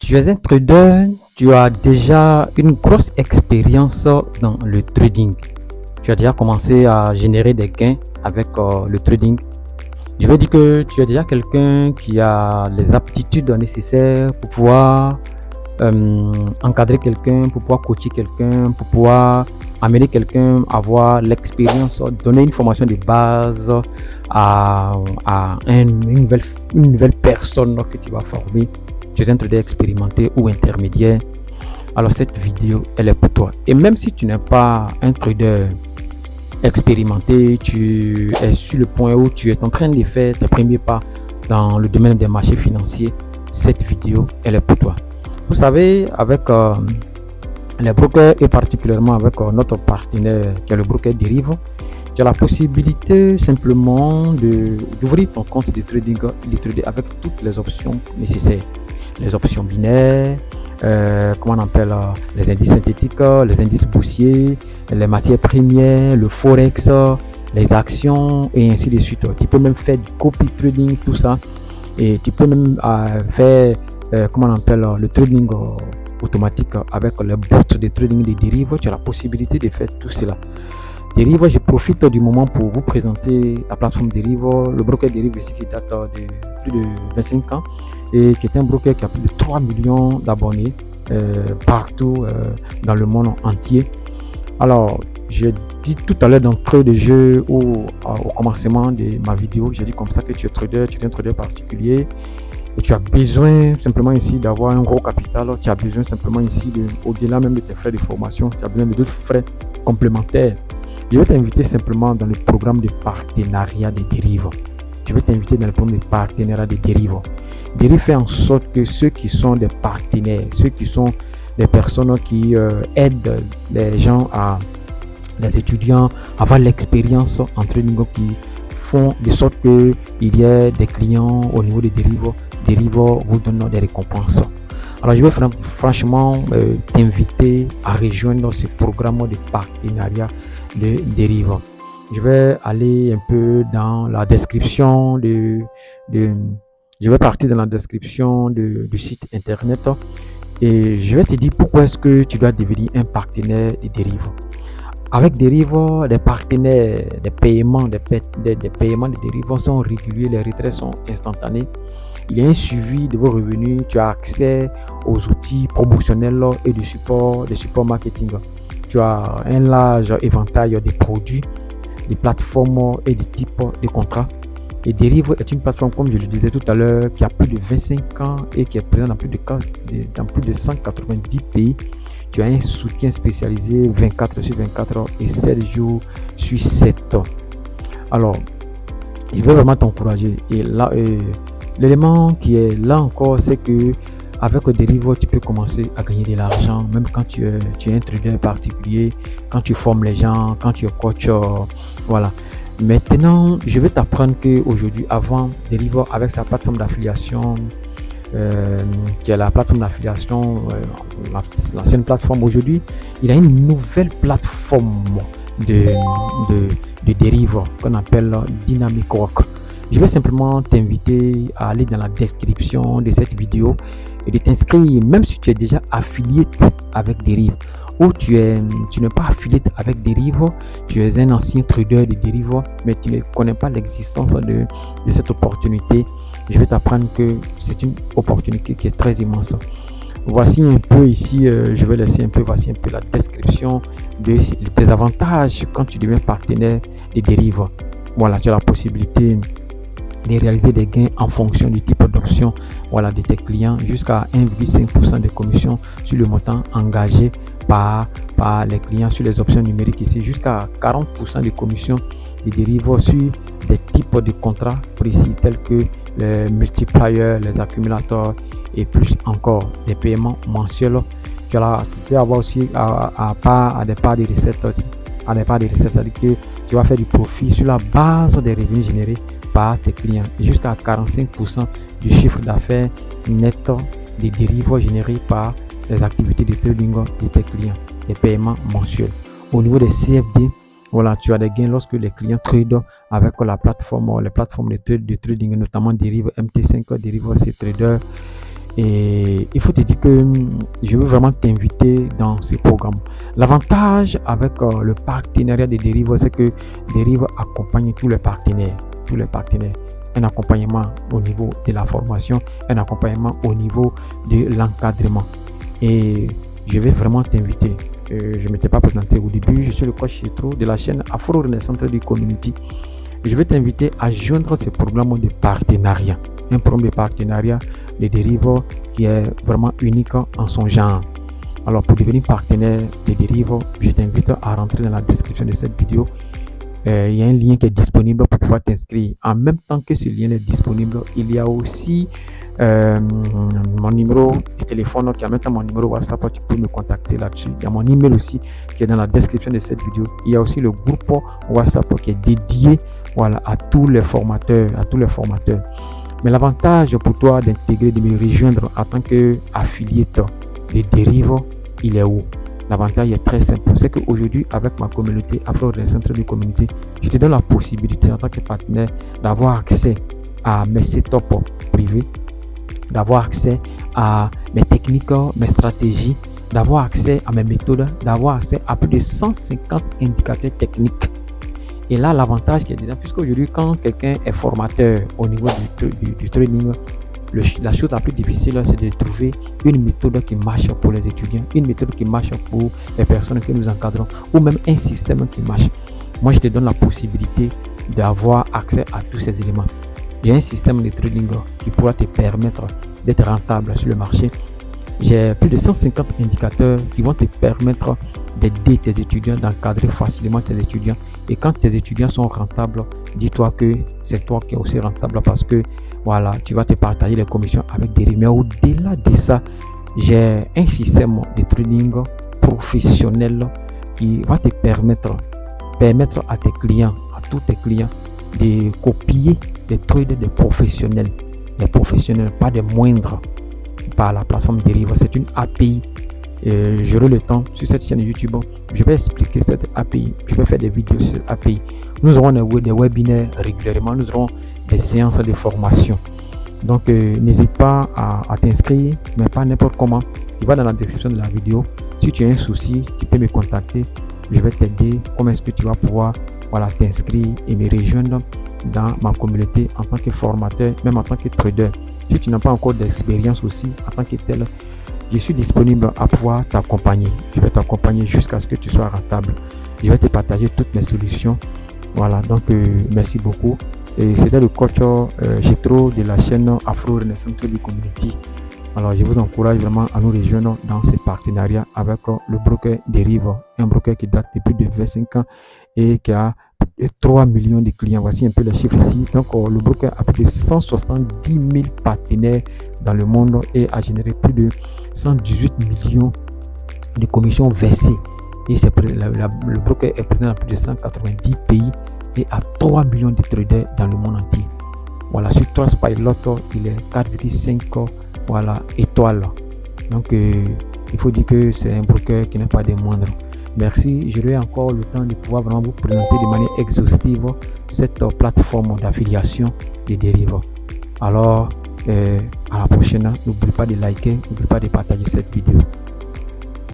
Tu es un trader, tu as déjà une grosse expérience dans le trading. Tu as déjà commencé à générer des gains avec le trading. Je veux dire que tu es déjà quelqu'un qui a les aptitudes nécessaires pour pouvoir encadrer quelqu'un, pour pouvoir coacher quelqu'un, pour pouvoir amener quelqu'un à avoir l'expérience, donner une formation de base à une nouvelle personne que tu vas former. Tu es un trader expérimenté ou intermédiaire. Alors cette vidéo, elle est pour toi. Et même si tu n'es pas un trader expérimenté, tu es sur le point où tu es en train de faire tes premiers pas dans le domaine des marchés financiers, cette vidéo, elle est pour toi. Vous savez, avec les brokers et particulièrement avec notre partenaire qui est le broker Derivo, tu as la possibilité simplement d'ouvrir ton compte de trading avec toutes les options nécessaires. Les options binaires, comment on appelle les indices synthétiques, les indices boursiers, les matières premières, le forex, les actions et ainsi de suite. Tu peux même faire du copy trading, tout ça, et tu peux même faire comment on appelle le trading automatique avec les bots de trading de Derivo. Tu as la possibilité de faire tout cela. Derivo, je profite du moment pour vous présenter la plateforme Derivo, le broker Derivo ici qui date de plus de 25 ans et qui est un broker qui a plus de 3 millions d'abonnés partout dans le monde entier. Alors, j'ai dit tout à l'heure d'entrée de jeu au commencement de ma vidéo, j'ai dit comme ça que tu es un trader particulier et tu as besoin simplement ici d'avoir un gros capital, tu as besoin simplement ici, au-delà même de tes frais de formation, tu as besoin de d'autres frais complémentaires. Je vais t'inviter simplement dans le programme de partenariat de Derivo. Derivo fait en sorte que ceux qui sont des partenaires, ceux qui sont des personnes qui aident les gens, les étudiants à avoir l'expérience en trading, qui font de sorte qu'il y ait des clients au niveau de Derivo. Derivo vous donne des récompenses. Alors je vais franchement t'inviter à rejoindre ce programme de partenariat de Derivo. Je vais aller un peu dans la description je vais partir dans la description du site internet et je vais te dire pourquoi est-ce que tu dois devenir un partenaire de Derivo. Avec Derivo, les partenaires, les paiements de Derivo sont réguliers, les retraits sont instantanés. Il y a un suivi de vos revenus, tu as accès aux outils promotionnels et de support marketing. Tu as un large éventail de produits, de plateformes et de types de contrats. Et Derivo est une plateforme, comme je le disais tout à l'heure, qui a plus de 25 ans et qui est présente dans plus de 190 pays. Tu as un soutien spécialisé 24 sur 24 et 7 jours sur 7. Alors, je veux vraiment t'encourager. Et là, l'élément qui est là encore, c'est que avec Derivo, tu peux commencer à gagner de l'argent, même quand tu es un trader particulier, quand tu formes les gens, quand tu es coach, voilà. Maintenant, je vais t'apprendre qu'aujourd'hui, avant Derivo, avec sa plateforme d'affiliation, qui est la plateforme d'affiliation, l'ancienne plateforme, aujourd'hui, il a une nouvelle plateforme de Derivo qu'on appelle Dynamic Rock. Je vais simplement t'inviter à aller dans la description de cette vidéo et de t'inscrire, même si tu es déjà affilié avec Derivo ou tu n'es pas affilié avec Derivo, tu es un ancien trader de Derivo, mais tu ne connais pas l'existence de cette opportunité. Je vais t'apprendre que c'est une opportunité qui est très immense. Voici un peu ici, je vais laisser voici un peu la description des avantages quand tu deviens partenaire de Derivo. Voilà, tu as la possibilité de réaliser des gains en fonction du type d'option, voilà, de tes clients, jusqu'à 1,5% de commission sur le montant engagé par les clients sur les options numériques ici, jusqu'à 40% de commission de Derivo sur des types de contrats précis tels que les multipliers, les accumulateurs et plus encore des paiements mensuels. Tu peux avoir aussi à des parts de recettes, c'est-à-dire que tu vas faire du profit sur la base des revenus générés par tes clients, jusqu'à 45% du chiffre d'affaires net des Derivo générés par les activités de trading de tes clients, les paiements mensuels. Au niveau des CFD, voilà, tu as des gains lorsque les clients tradent avec les plateformes de trading, notamment Derivo MT5, Derivo C-Trader Et il faut te dire que je veux vraiment t'inviter dans ce programme. L'avantage avec le partenariat de Derive, c'est que Derive accompagne tous les partenaires. Un accompagnement au niveau de la formation, un accompagnement au niveau de l'encadrement. Et je vais vraiment t'inviter. Je ne m'étais pas présenté au début. Je suis le coach Jetro de la chaîne Afro Renaissance Trading Community. Je vais t'inviter à joindre ce programme de partenariat. Un programme de partenariat de Derive qui est vraiment unique en son genre. Alors pour devenir partenaire de Derive, je t'invite à rentrer dans la description de cette vidéo. Il y a un lien qui est disponible pour pouvoir t'inscrire. En même temps que ce lien est disponible, il y a aussi mon numéro de téléphone qui est maintenant mon numéro WhatsApp. Tu peux me contacter là-dessus. Il y a mon email aussi qui est dans la description de cette vidéo. Il y a aussi le groupe WhatsApp qui est dédié à tous les formateurs, Mais l'avantage pour toi d'intégrer, de me rejoindre en tant qu'affiliate de Derive, il est où? L'avantage est très simple. C'est qu'aujourd'hui, avec ma communauté Afro Renaissance Trading Community, je te donne la possibilité en tant que partenaire d'avoir accès à mes setups privés, d'avoir accès à mes techniques, mes stratégies, d'avoir accès à mes méthodes, d'avoir accès à plus de 150 indicateurs techniques. Et là, l'avantage qui est dedans, puisqu'aujourd'hui, quand quelqu'un est formateur au niveau du training, la chose la plus difficile, c'est de trouver une méthode qui marche pour les étudiants, une méthode qui marche pour les personnes que nous encadrons, ou même un système qui marche. Moi, je te donne la possibilité d'avoir accès à tous ces éléments. J'ai un système de trading qui pourra te permettre d'être rentable sur le marché. J'ai plus de 150 indicateurs qui vont te permettre d'aider tes étudiants, d'encadrer facilement tes étudiants. Et quand tes étudiants sont rentables, dis-toi que c'est toi qui es aussi rentable parce que tu vas te partager les commissions avec Derive. Mais au-delà de ça, j'ai un système de trading professionnel qui va te permettre à tes clients, à tous tes clients, de copier des trades des professionnels. Les professionnels, pas des moindres, par la plateforme Derive. C'est une API. J'aurai le temps sur cette chaîne YouTube. Je vais expliquer cette API. Je vais faire des vidéos sur cette API. Nous aurons des webinaires régulièrement. Nous aurons des séances de formation. Donc, n'hésite pas à t'inscrire, mais pas n'importe comment. Tu vas dans la description de la vidéo. Si tu as un souci, tu peux me contacter. Je vais t'aider. Comment est-ce que tu vas pouvoir t'inscrire et me rejoindre dans ma communauté en tant que formateur, même en tant que trader. Si tu n'as pas encore d'expérience aussi en tant que tel, je suis disponible à pouvoir t'accompagner. Je vais t'accompagner jusqu'à ce que tu sois rentable. Je vais te partager toutes mes solutions. Donc merci beaucoup. Et c'était le coach Jetro de la chaîne Afro Renaissance Trading Community. Alors je vous encourage vraiment à nous rejoindre dans ce partenariat avec le broker Derive, un broker qui date depuis plus de 25 ans et qui a 3 millions de clients. Voici un peu les chiffres ici. Donc le broker a plus de 170 000 partenaires dans le monde et a généré plus de 118 millions de commissions versées. Et le broker est présent dans plus de 190 pays et a 3 millions de traders dans le monde entier. Sur Trustpilot, il est 4,5 étoiles. Donc il faut dire que c'est un broker qui n'est pas des moindres. Merci, j'aurai encore le temps de pouvoir vraiment vous présenter de manière exhaustive cette plateforme d'affiliation de Derive. Alors, à la prochaine, n'oublie pas de liker, n'oublie pas de partager cette vidéo.